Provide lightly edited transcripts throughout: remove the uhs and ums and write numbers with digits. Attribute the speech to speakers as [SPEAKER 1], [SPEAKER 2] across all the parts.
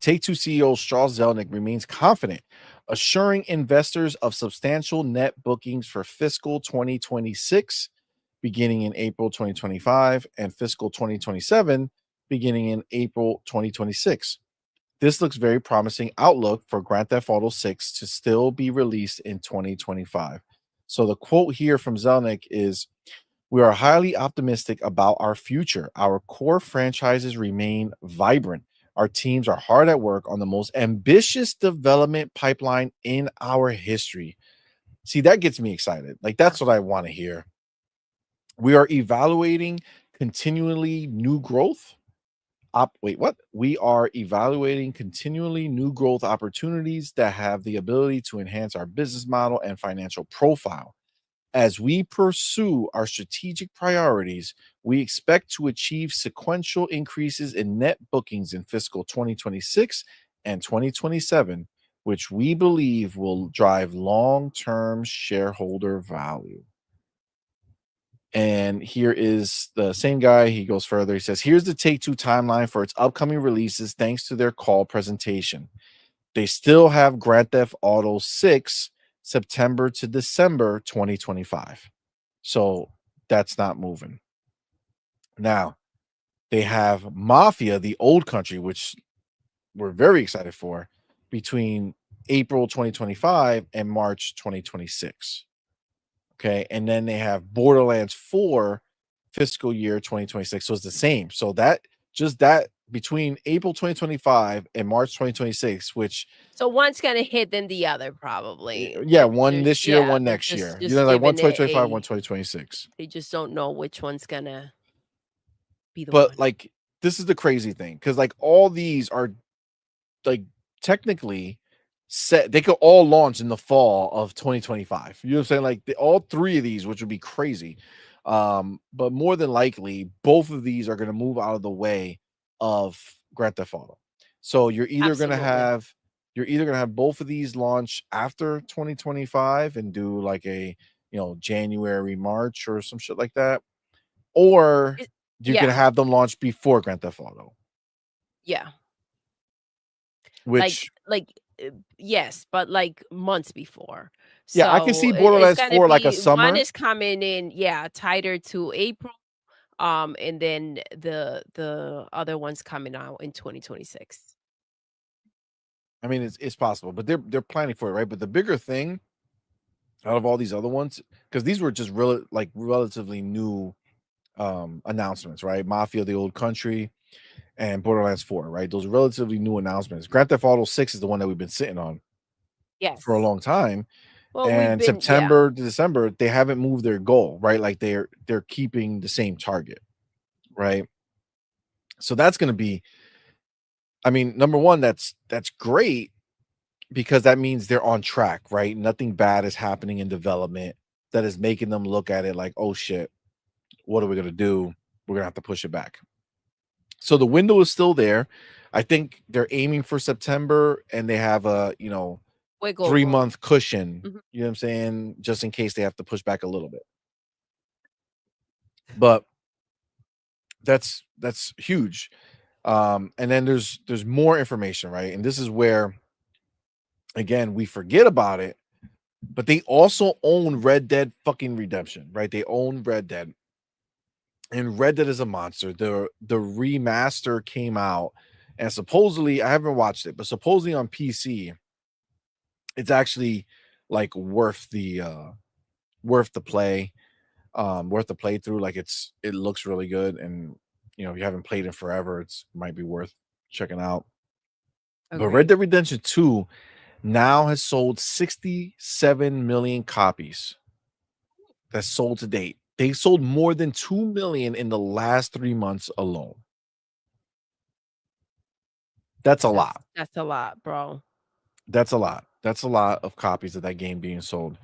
[SPEAKER 1] Take-Two CEO Strauss Zelnick remains confident, assuring investors of substantial net bookings for fiscal 2026, beginning in April 2025, and fiscal 2027, beginning in April 2026. This looks very promising outlook for Grand Theft Auto 6 to still be released in 2025. So the quote here from Zelnick is, "We are highly optimistic about our future. Our core franchises remain vibrant. Our teams are hard at work on the most ambitious development pipeline in our history." See, that gets me excited. Like, that's what I want to hear. We are evaluating continually new growth. We are evaluating continually new growth opportunities that have the ability to enhance our business model and financial profile. As we pursue our strategic priorities, we expect to achieve sequential increases in net bookings in fiscal 2026 and 2027, which we believe will drive long-term shareholder value. And here is the same guy. He goes further. He says, "Here's the Take-Two timeline for its upcoming releases thanks to their call presentation. They still have Grand Theft Auto 6 September to December 2025. So that's not moving. Now, they have Mafia, the Old Country, which we're very excited for, between April 2025 and March 2026. Okay. And then they have Borderlands 4 fiscal year 2026. So it's the same. So that between April 2025 and March 2026, which
[SPEAKER 2] So one's gonna hit than the other, probably.
[SPEAKER 1] yeah, one this year, one
[SPEAKER 2] They're
[SPEAKER 1] next year.
[SPEAKER 2] just
[SPEAKER 1] Like one
[SPEAKER 2] giving it
[SPEAKER 1] 2025, one 2026.
[SPEAKER 2] they just don't know which one's gonna be the
[SPEAKER 1] But
[SPEAKER 2] one.
[SPEAKER 1] like, this is the crazy thing, because like all these are like technically set, they could all launch in the fall of 2025. You know what I'm saying? Like all three of these, which would be crazy. But more than likely, both of these are going to move out of the way of Grand Theft Auto. So you're either going to have both of these launch after 2025 and do like a January, March or some shit like that, or you can have them launch before Grand Theft Auto.
[SPEAKER 2] Yeah.
[SPEAKER 1] Which
[SPEAKER 2] yes, but like months before.
[SPEAKER 1] yeah, I can
[SPEAKER 2] So
[SPEAKER 1] see
[SPEAKER 2] it's
[SPEAKER 1] Borderlands
[SPEAKER 2] gonna
[SPEAKER 1] 4 like a
[SPEAKER 2] be one
[SPEAKER 1] summer.
[SPEAKER 2] is coming in, tighter to April, and then the other one's coming out in 2026.
[SPEAKER 1] I mean, it's possible, but they're planning for it, right? But the bigger thing out of all these other ones, because these were just relatively new announcements, right? Mafia, the Old Country, and Borderlands 4, right? Those are relatively new announcements. Grand Theft Auto 6 is the one that we've been sitting on for a
[SPEAKER 2] Yes.
[SPEAKER 1] long time.
[SPEAKER 2] Well, we've
[SPEAKER 1] And
[SPEAKER 2] been
[SPEAKER 1] September to December, they haven't moved their goal, right? Like they're keeping the same target, right? So that's going to be, I mean, number one, that's great, because that means they're on track, right? Nothing bad is happening in development that is making them look at it like, oh shit, what are we going to do? We're going to have to push it back. So the window is still there. I think they're aiming for September, and they have a,
[SPEAKER 2] wiggle
[SPEAKER 1] 3-month cushion,
[SPEAKER 2] Mhm.
[SPEAKER 1] you know what I'm saying? Just in case they have to push back a little bit. But that's huge. And then there's more information, right? And this is where, again, we forget about it, but they also own Red Dead fucking Redemption, right? They own Red Dead, and Red Dead is a monster. The remaster came out, and supposedly, I haven't watched it, but supposedly on PC, it's actually like worth the play, worth the playthrough. Like it looks really good, and if you haven't played it forever, it's might be worth checking out. But Red Dead Redemption 2 now has sold 67 million copies. That's sold to date. They sold more than 2 million in the last 3 months alone. That's a lot.
[SPEAKER 2] That's a lot, bro.
[SPEAKER 1] That's a lot. That's a lot of copies of that game being sold.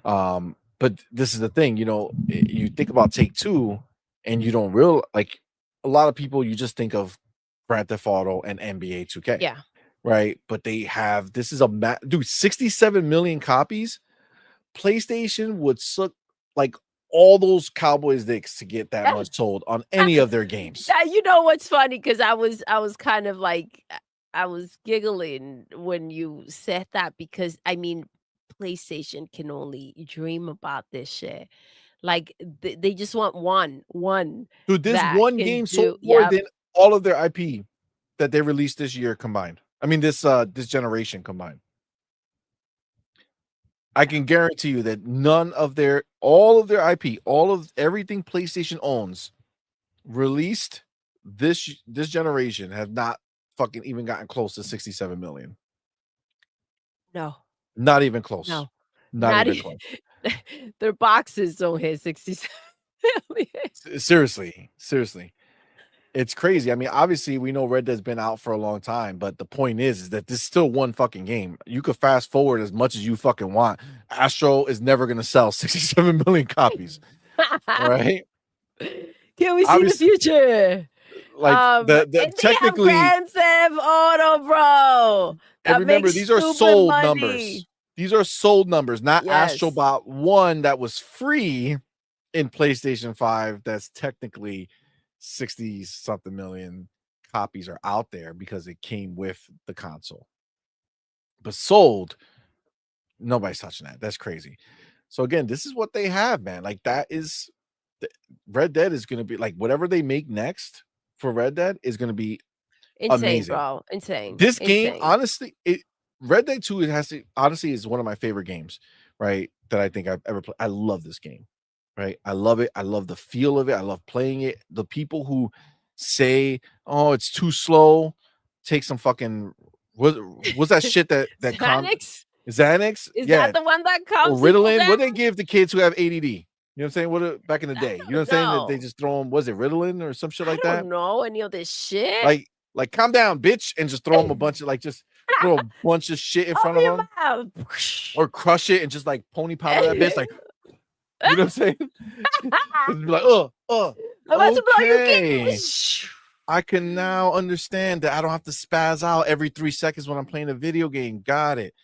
[SPEAKER 1] But this is the thing, you think about Take-Two, and you don't like, a lot of people, you just think of Grand Theft Auto and NBA 2K.
[SPEAKER 2] Yeah.
[SPEAKER 1] Right? But they have, this is dude, 67 million copies. PlayStation would suck like all those Cowboys dicks to get that much sold on any of their games.
[SPEAKER 2] You know what's funny? Because I was kind of like, I was giggling when you said that because, I mean, PlayStation can only dream about this shit. Like, they just want one
[SPEAKER 1] Dude, this
[SPEAKER 2] that
[SPEAKER 1] one
[SPEAKER 2] can
[SPEAKER 1] game sold
[SPEAKER 2] do
[SPEAKER 1] more
[SPEAKER 2] yep.
[SPEAKER 1] than all of their IP that they released this year combined. I mean, this generation combined. I can guarantee you that none of their all of their IP, all of everything PlayStation owns released this generation have not fucking even gotten close to 67 million.
[SPEAKER 2] No,
[SPEAKER 1] Not even close.
[SPEAKER 2] no.
[SPEAKER 1] Not
[SPEAKER 2] Not
[SPEAKER 1] even
[SPEAKER 2] e
[SPEAKER 1] close.
[SPEAKER 2] their boxes don't hit 67,000,000.
[SPEAKER 1] Seriously, seriously. It's crazy. I mean, obviously, we know Red Dead's been out for a long time, but the point is that this is still one fucking game. You could fast forward as much as you fucking want. Astro is never gonna sell 67 million copies. All right.
[SPEAKER 2] Can we see the
[SPEAKER 1] Obviously,
[SPEAKER 2] future?
[SPEAKER 1] like the
[SPEAKER 2] And they have
[SPEAKER 1] technically,
[SPEAKER 2] Grand Theft Auto, bro.
[SPEAKER 1] and
[SPEAKER 2] That
[SPEAKER 1] remember,
[SPEAKER 2] makes
[SPEAKER 1] these are
[SPEAKER 2] stupid
[SPEAKER 1] sold numbers.
[SPEAKER 2] money.
[SPEAKER 1] These are sold numbers, not
[SPEAKER 2] Yes.
[SPEAKER 1] Astrobot 1 that was free in PlayStation 5. That's technically 60 something million copies are out there because it came with the console. But sold, nobody's touching that. That's crazy. So again, this is what they have, man. Like that is Red Dead is going to be like whatever they make next for Red Dead is going to be
[SPEAKER 2] Insane,
[SPEAKER 1] amazing.
[SPEAKER 2] bro. Insane.
[SPEAKER 1] This game,
[SPEAKER 2] Insane.
[SPEAKER 1] honestly, it Red Dead 2 it has to honestly is one of my favorite games, right? That I think I've ever played. I love this game, right? I love it. I love the feel of it. I love playing it. The people who say, "Oh, it's too slow," take some fucking was that shit that
[SPEAKER 2] Xanax?
[SPEAKER 1] Xanax?
[SPEAKER 2] Is
[SPEAKER 1] Yeah,
[SPEAKER 2] that the one that
[SPEAKER 1] or
[SPEAKER 2] calms people
[SPEAKER 1] Ritalin.
[SPEAKER 2] down?
[SPEAKER 1] What they give the kids who have ADD? You know what I'm saying? Back in the
[SPEAKER 2] I
[SPEAKER 1] day? You know what I'm
[SPEAKER 2] don't
[SPEAKER 1] saying? That they
[SPEAKER 2] know.
[SPEAKER 1] just throw them. Was it Ritalin or some shit
[SPEAKER 2] I
[SPEAKER 1] like that?
[SPEAKER 2] don't know any of this shit.
[SPEAKER 1] Like calm down, bitch, and just throw them a bunch of just throw a bunch of shit in front
[SPEAKER 2] Open
[SPEAKER 1] of
[SPEAKER 2] your
[SPEAKER 1] them,
[SPEAKER 2] mouth.
[SPEAKER 1] or crush it and just pony powder that bitch, you know what I'm saying? Just be like,
[SPEAKER 2] I'm about to blow your
[SPEAKER 1] okay.
[SPEAKER 2] kidneys.
[SPEAKER 1] I can now understand that I don't have to spaz out every 3 seconds when I'm playing a video game. Got it.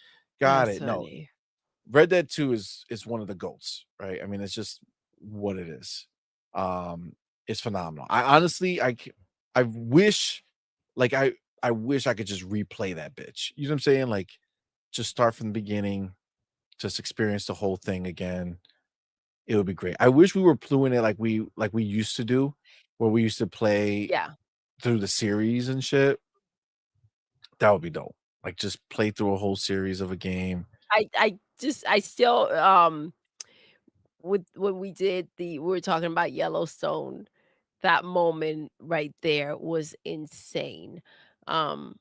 [SPEAKER 1] Got
[SPEAKER 2] That's
[SPEAKER 1] it. No,
[SPEAKER 2] funny.
[SPEAKER 1] Red Dead 2 is one of the goats, right? I mean, it's just what it is. It's phenomenal. I honestly, I wish, like, I wish I could just replay that bitch. You know what I'm saying? Like, just start from the beginning, just experience the whole thing again. It would be great. I wish we were doing it like we used to do, where we used to play
[SPEAKER 2] Yeah.
[SPEAKER 1] through the series and shit. That would be dope. Like, just play through a whole series of a game.
[SPEAKER 2] I still, with when we did we were talking about Yellowstone, that moment right there was insane. Um,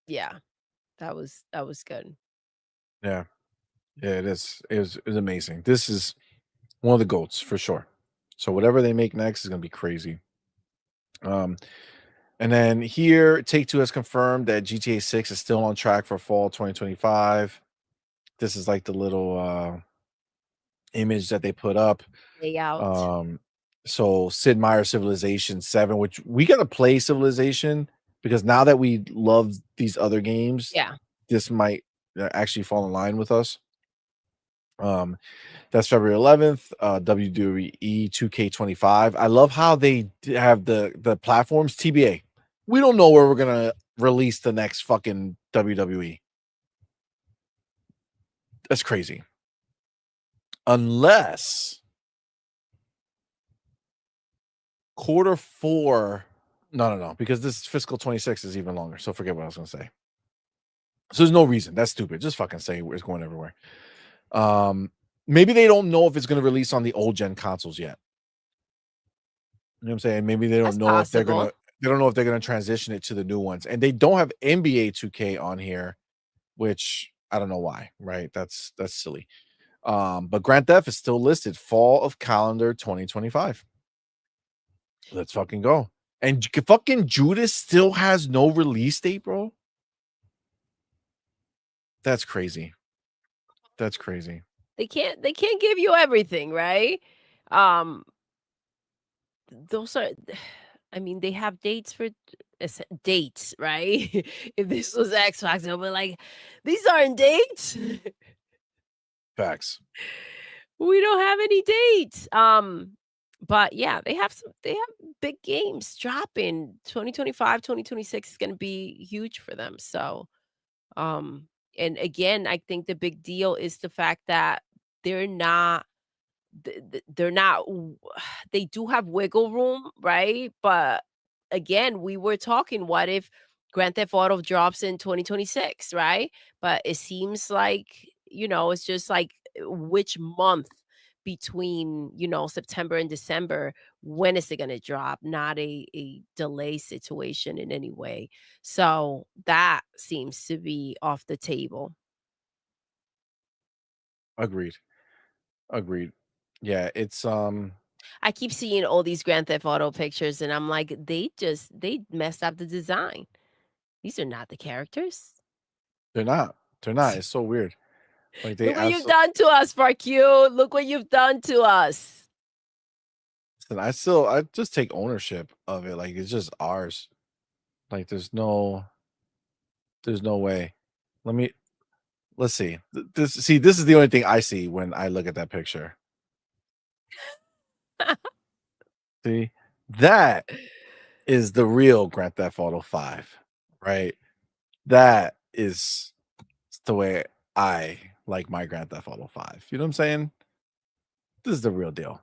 [SPEAKER 2] yeah, that was good.
[SPEAKER 1] Yeah. Yeah, it is. It is amazing. This is one of the goats for sure. So whatever they make next is gonna be crazy. Um, and then here, Take Two has confirmed that GTA 6 is still on track for fall 2025. This is like the little image that they put up.
[SPEAKER 2] Layout.
[SPEAKER 1] Um, so Sid Meier's Civilization 7, which we gotta play Civilization because now that we love these other games,
[SPEAKER 2] Yeah.
[SPEAKER 1] this might actually fall in line with us. Um, that's February 11th, WWE 2K25. I love how they have the platforms TBA. We don't know where we're gonna release the next fucking WWE. That's crazy. Unless quarter four. No, because this fiscal 26 is even longer. So forget what I was gonna say. So there's no reason. That's stupid. Just fucking say it's going everywhere. Um, maybe they don't know if it's gonna release on the old gen consoles yet. You know what I'm saying? Maybe they
[SPEAKER 2] That's
[SPEAKER 1] don't know if
[SPEAKER 2] possible.
[SPEAKER 1] they don't know if they're gonna transition it to the new ones. And they don't have NBA 2K on here, which I don't know why, right? That's silly. But Grand Theft is still listed fall of calendar 2025. Let's fucking go. And fucking Judas still has no release date, bro. That's crazy. That's crazy.
[SPEAKER 2] They can't give you everything, right? Um, those are I mean, they have dates for dates, right? If this was Xbox, they'll be like, "These aren't dates.
[SPEAKER 1] Facts.
[SPEAKER 2] We don't have any dates." But yeah, they have big games dropping. 2025, 2026 is gonna be huge for them. So and again, I think the big deal is the fact that they're not they're not they do have wiggle room, right? But again, we were talking, what if Grand Theft Auto drops in 2026, right? But it seems like, it's just like which month between, September and December, when is it going to drop? Not a delay situation in any way. So that seems to be off the table.
[SPEAKER 1] Agreed. Agreed. Yeah, it's
[SPEAKER 2] I keep seeing all these Grand Theft Auto pictures and I'm like, they messed up the design. These are not the characters.
[SPEAKER 1] they're not. They're not. It's so weird. Like they
[SPEAKER 2] Look what you've
[SPEAKER 1] absolutely
[SPEAKER 2] done to us, Farq. Look what you've done to us.
[SPEAKER 1] I just take ownership of it. Like it's just ours. Like there's no way. Let me let's see. This is the only thing I see when I look at that picture. See? That is the real Grand Theft Auto 5, right? That is the way I like my Grand Theft Auto 5. You know what I'm saying? This is the real deal.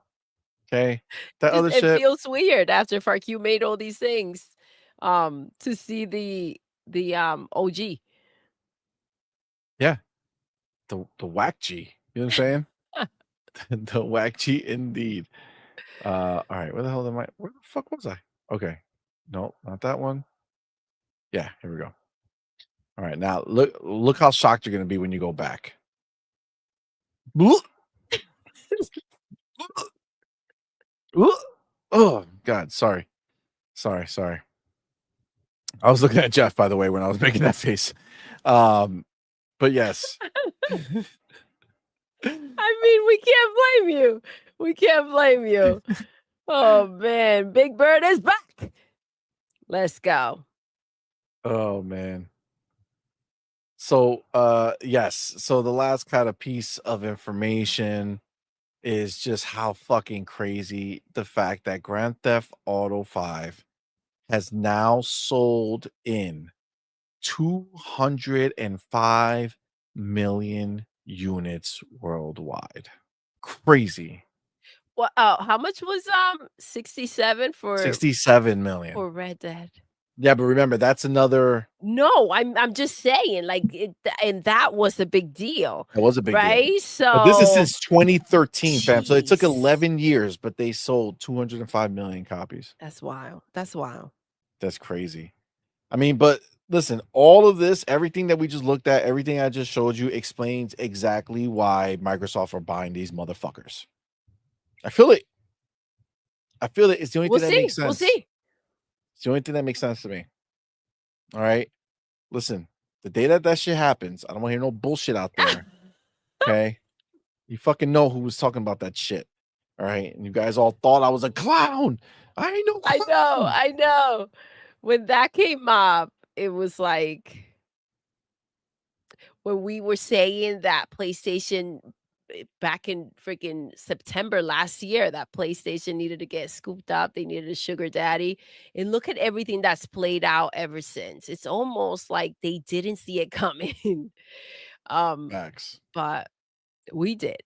[SPEAKER 1] Okay? That
[SPEAKER 2] Just
[SPEAKER 1] other
[SPEAKER 2] it
[SPEAKER 1] shit,
[SPEAKER 2] feels weird after Farq made all these things, to see the OG.
[SPEAKER 1] yeah, the whack G. You know what I'm saying? The whack G indeed. All right, where the fuck was I? Okay. No, not that one. Yeah, here we go. All right, now look how shocked you're gonna be when you go back. Oh God, sorry. Sorry. I was looking at Jeff, by the way, when I was making that face. But yes.
[SPEAKER 2] I mean, we can't blame you. We can't blame you. Oh man, Big Bird is back. Let's go.
[SPEAKER 1] Oh man. So yes, so the last kind of piece of information is just how fucking crazy the fact that Grand Theft Auto 5 has now sold in 205 million units worldwide. Crazy.
[SPEAKER 2] What how much was 67
[SPEAKER 1] 67 million.
[SPEAKER 2] for Red Dead?
[SPEAKER 1] Yeah, but remember that's another
[SPEAKER 2] No, I'm just saying, like, and that was a big deal,
[SPEAKER 1] that was a big deal.
[SPEAKER 2] right?
[SPEAKER 1] But this is
[SPEAKER 2] So
[SPEAKER 1] since 2013, fam. So it took
[SPEAKER 2] jeez.
[SPEAKER 1] 11 years, but they sold 205 million copies.
[SPEAKER 2] That's wild. That's wild.
[SPEAKER 1] That's crazy. I mean, but listen, all of this, everything that we just looked at, everything I just showed you explains exactly why Microsoft are buying these motherfuckers. I feel it. I feel it. It's the only
[SPEAKER 2] We'll
[SPEAKER 1] thing that
[SPEAKER 2] see.
[SPEAKER 1] makes
[SPEAKER 2] We'll
[SPEAKER 1] sense.
[SPEAKER 2] see.
[SPEAKER 1] It's the only thing that makes sense to me. All right. Listen, the day that that shit happens, I don't want to hear no bullshit out there. Okay. You fucking know who was talking about that shit. All right. And you guys all thought I was a clown. I ain't no
[SPEAKER 2] I know,
[SPEAKER 1] clown.
[SPEAKER 2] I know. When that came up, it was like when we were saying that PlayStation back in freaking September last year, that PlayStation needed to get scooped up. They needed a sugar daddy. And look at everything that's played out ever since. It's almost like they didn't see it coming. um,
[SPEAKER 1] Facts.
[SPEAKER 2] but we did.